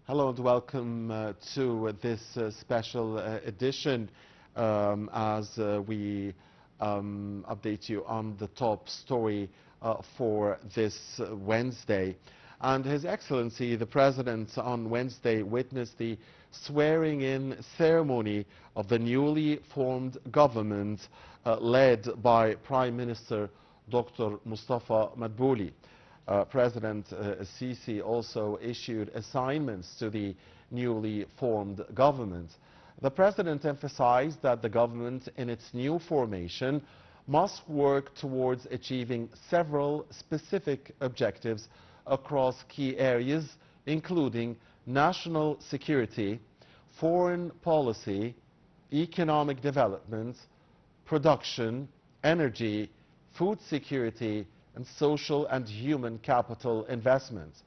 Hello and welcome to this special edition as we update you on the top story for this Wednesday. And His Excellency the President on Wednesday witnessed the swearing-in ceremony of the newly formed government led by Prime Minister Dr. Mustafa Madbouli. President Sisi also issued assignments to the newly formed government. The President emphasized that the government in its new formation must work towards achieving several specific objectives across key areas, including national security, foreign policy, economic development, production, energy, food security, and social and human capital investments.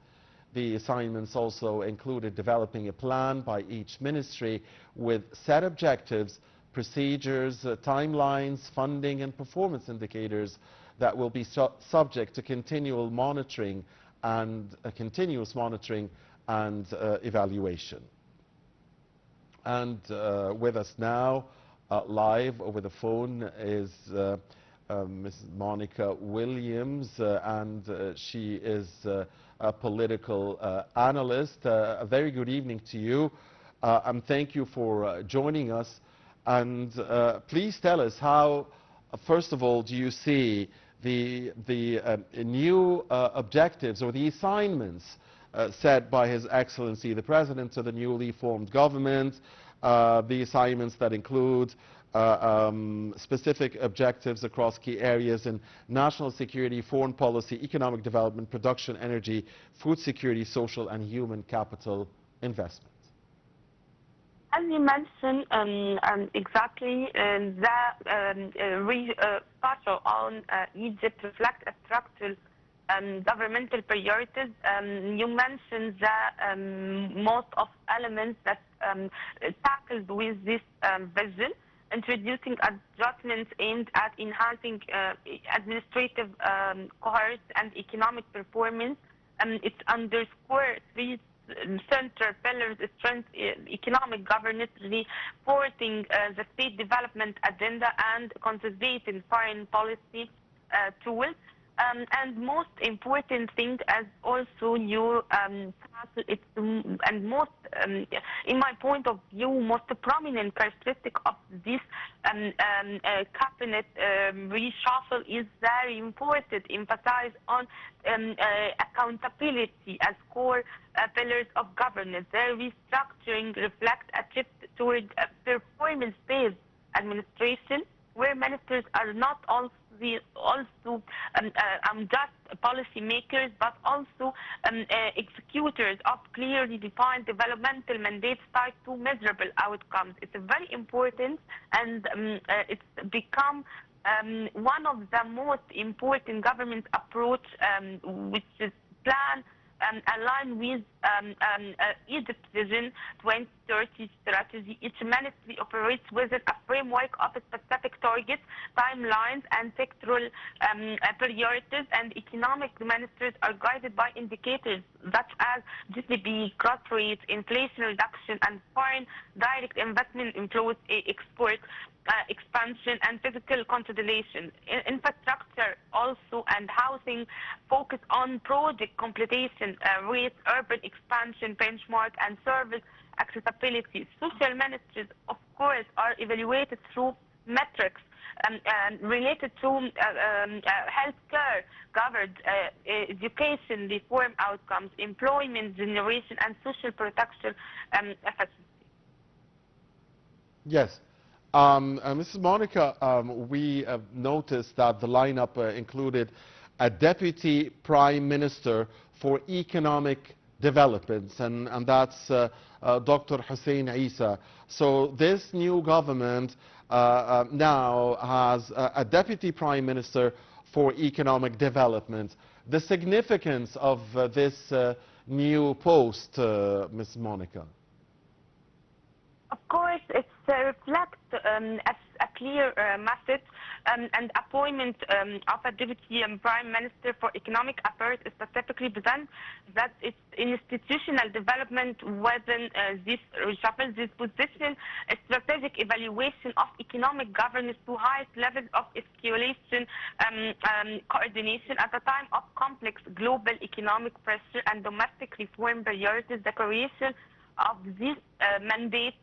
The assignments also included developing a plan by each ministry with set objectives, procedures, timelines, funding and performance indicators that will be subject to continuous monitoring and evaluation. And with us now, live over the phone, is Mrs. Monica Williams, and she is a political analyst. A very good evening to you, and thank you for joining us. And please tell us how, first of all, do you see the new objectives or the assignments set by His Excellency the President to the newly formed government, the assignments that include specific objectives across key areas in national security, foreign policy, economic development, production, energy, food security, social and human capital investment. As you mentioned, exactly, the special on Egypt reflect a structural governmental priorities. You mentioned the most of elements that tackled with this vision, introducing adjustments aimed at enhancing administrative coherence and economic performance. It underscores three central pillars: strength, economic governance, reinforcing the state development agenda, and consolidating foreign policy tools. And most important thing, as also you it's and most in my point of view, most prominent characteristic of this cabinet reshuffle is very important emphasize on accountability as core pillars of governance. Their restructuring reflects a shift toward performance-based administration, where ministers are not just policy makers, but also executors of clearly defined developmental mandates tied to measurable outcomes. It's very important, and it's become one of the most important government approach, which is planned aligned with Egypt's Vision 2030 strategy. Each ministry operates within a framework of specific targets, timelines, and sectoral priorities, and economic ministers are guided by indicators such as GDP, growth rates, inflation reduction, and foreign direct investment inflows, export expansion, and physical consolidation. Infrastructure also and housing focus on project completion rates, urban expansion benchmark, and service accessibility. Social ministries, of course, are evaluated through metrics related to healthcare, covered education, reform outcomes, employment generation, and social protection efficiency. Yes. Mrs. Monica, we noticed that the lineup included a Deputy Prime Minister for Economic Development, and that's Dr. Hussein Isa. So this new government now has a Deputy Prime Minister for Economic Development. The significance of this new post, Ms. Monica? Of course, it reflects a clear message, and appointment of a deputy prime minister for economic affairs specifically presents that its institutional development within this reshuffle, this position, a strategic evaluation of economic governance to highest levels of escalation, coordination at a time of complex global economic pressure and domestic reform priorities. The creation of this mandate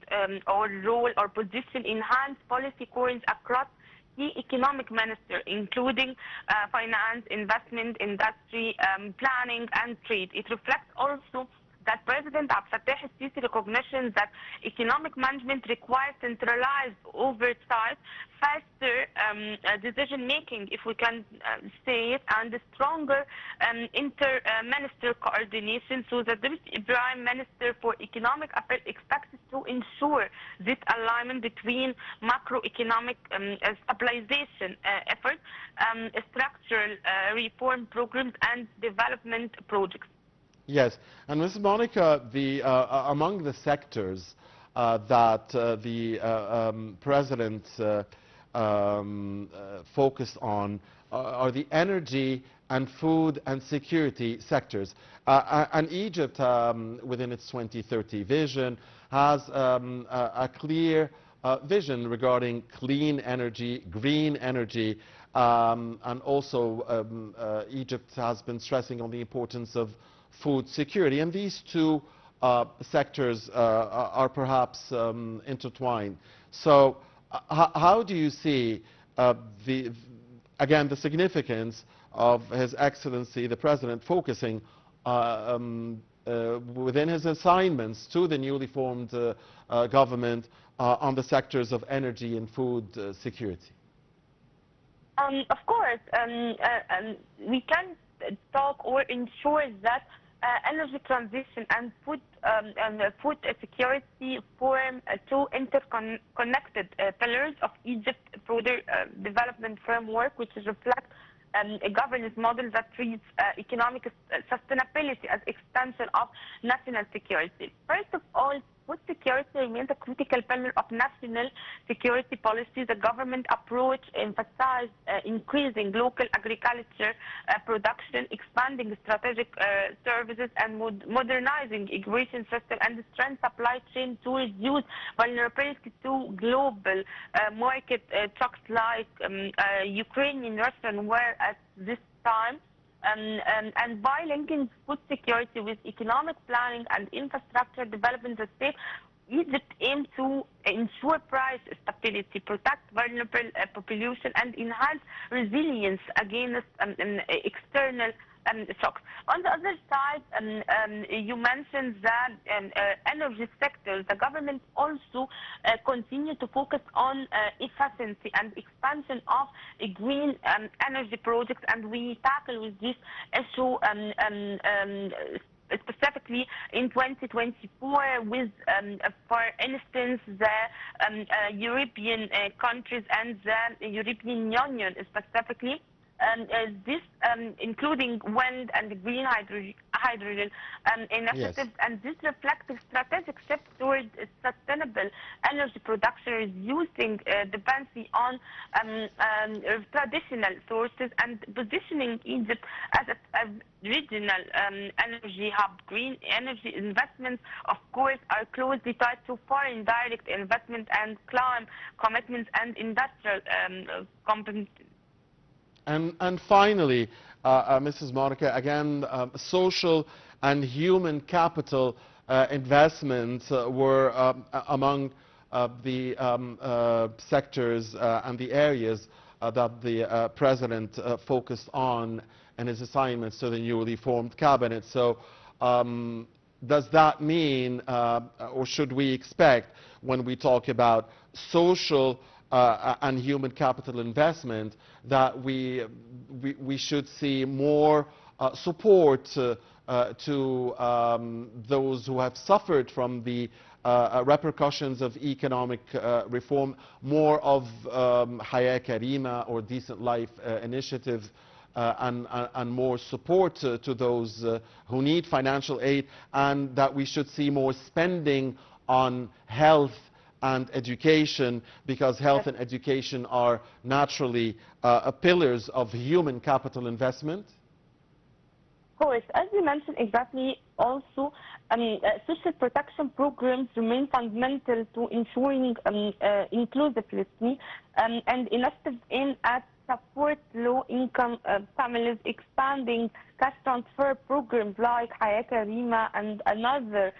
or role or position enhance policy coherence across key economic minister, including finance, investment, industry, planning, and trade. It reflects also that President Abdel Fattah el-Sisi recognition that economic management requires centralized oversight, faster decision-making, if we can say it, and stronger inter-minister coordination. So the Deputy Prime Minister for Economic Affairs expects to ensure this alignment between macroeconomic stabilization efforts, structural reform programs, and development projects. Yes, and Ms. Monica, among the sectors that the President focused on are the energy and food and security sectors. And Egypt, within its 2030 vision, has a clear vision regarding clean energy, green energy, and also Egypt has been stressing on the importance of food security, and these two sectors are perhaps intertwined. So how do you see again the significance of His Excellency the President focusing within his assignments to the newly formed government on the sectors of energy and food security? Of course, we can talk or ensure that energy transition and food security form two interconnected pillars of Egypt's broader development framework, which reflects a governance model that treats economic sustainability as extension of national security. First of all, food security remains a critical pillar of national security policy. The government approach emphasizes increasing local agriculture production, expanding strategic services, and modernizing irrigation system and strength supply chain to reduce vulnerability to global market shocks like Ukrainian Russian war at this time. And by linking food security with economic planning and infrastructure development, the state Egypt aims to ensure price stability, protect vulnerable population, and enhance resilience against external shocks. On the other side, you mentioned that energy sector, the government also continue to focus on efficiency and expansion of green energy projects, and we tackle with this issue specifically in 2024 with, for instance, the European countries and the European Union specifically. This including wind and green hydrogen initiatives, yes. And this reflects a strategic shift towards sustainable energy production, reducing dependency on traditional sources and positioning Egypt as a regional energy hub. Green energy investments, of course, are closely tied to foreign direct investment and climate commitments and industrial competence. And finally, Mrs. Monica, again, social and human capital investments were among the sectors and the areas that the President focused on in his assignments to the newly formed cabinet. So does that mean, or should we expect, when we talk about social and human capital investment, that we should see more support to those who have suffered from the repercussions of economic reform, more of Hayat Karima or decent life initiatives, and more support to those who need financial aid, and that we should see more spending on health and education, because health and education are naturally pillars of human capital investment? Of course, as you mentioned exactly, also, social protection programs remain fundamental to ensuring inclusivity, and initiatives aimed at support low-income families, expanding cash transfer programs like Hayat Karima and another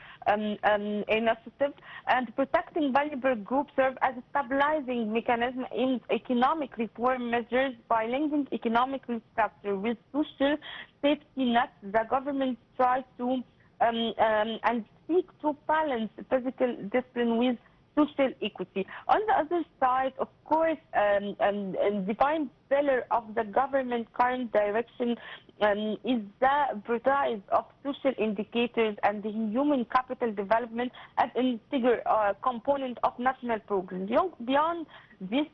initiative, and protecting vulnerable groups serve as a stabilizing mechanism in economic reform measures by linking economic restructure with social safety nets. The government tries to and seek to balance physical discipline with social equity. On the other side, of course, the defined pillar of the government current direction is the prioritize of social indicators and the human capital development as an integral component of national programs. Beyond this,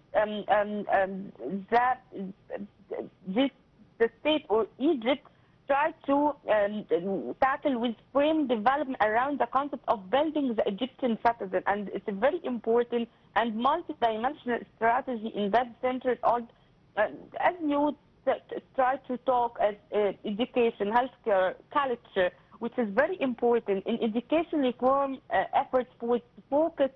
the state or Egypt try to tackle with frame development around the concept of building the Egyptian citizen, and it's a very important and multi-dimensional strategy in that centered on, as you try to talk as education, healthcare, culture, which is very important. In education reform efforts with focus,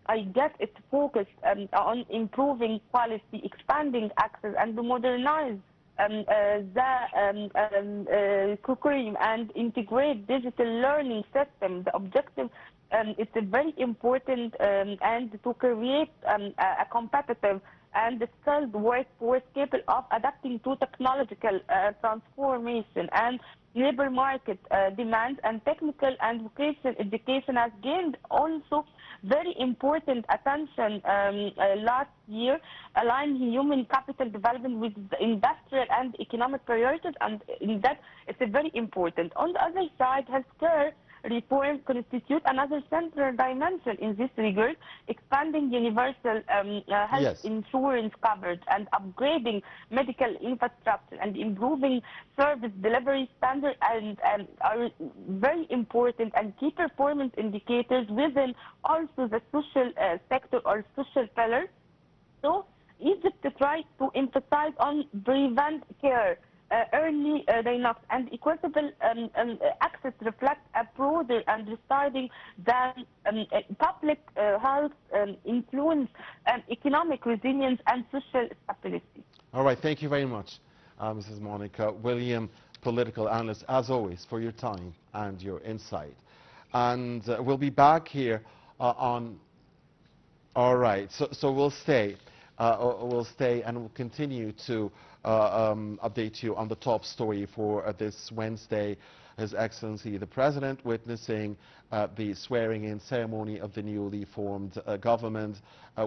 I get it focused on improving quality, expanding access, and modernize the curriculum and integrate digital learning system. The objective is very important and to create a competitive and skilled workforce capable of adapting to technological transformation and labor market demands, and technical and vocational education has gained also very important attention last year, aligning human capital development with the industrial and economic priorities, and in that it's very important. On the other side, healthcare reform constitutes another central dimension in this regard, expanding universal health insurance coverage and upgrading medical infrastructure and improving service delivery standards are very important and key performance indicators within also the social sector or social pillar. So Egypt tries to emphasize on prevent care, early diagnosis, and equitable access reflect a broader understanding than public health influence, economic resilience, and social stability. All right, thank you very much, Mrs. Monica William, political analyst, as always, for your time and your insight. And we'll be back here on. All right, so we'll stay and we'll continue to update you on the top story for this Wednesday. His Excellency the President witnessing the swearing-in ceremony of the newly formed government,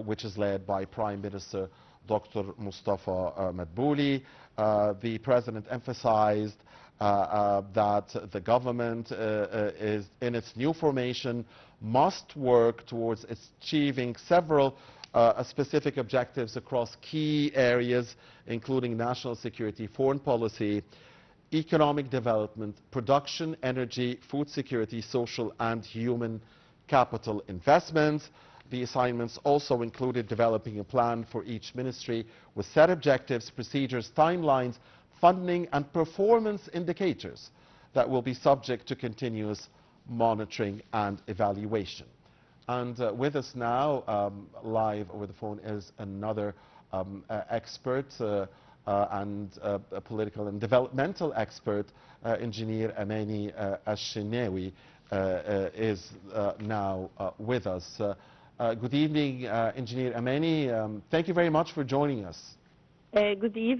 which is led by Prime Minister Dr. Mustafa Madbouli. The President emphasized that the government is in its new formation must work towards achieving several specific objectives across key areas, including national security, foreign policy, economic development, production, energy, food security, social and human capital investments. The assignments also included developing a plan for each ministry with set objectives, procedures, timelines, funding and performance indicators that will be subject to continuous monitoring and evaluation. And with us now, live over the phone, is another expert and a political and developmental expert, Engineer Amani Al-Shenawi, is now with us. Good evening, Engineer Amani. Thank you very much for joining us. Good evening.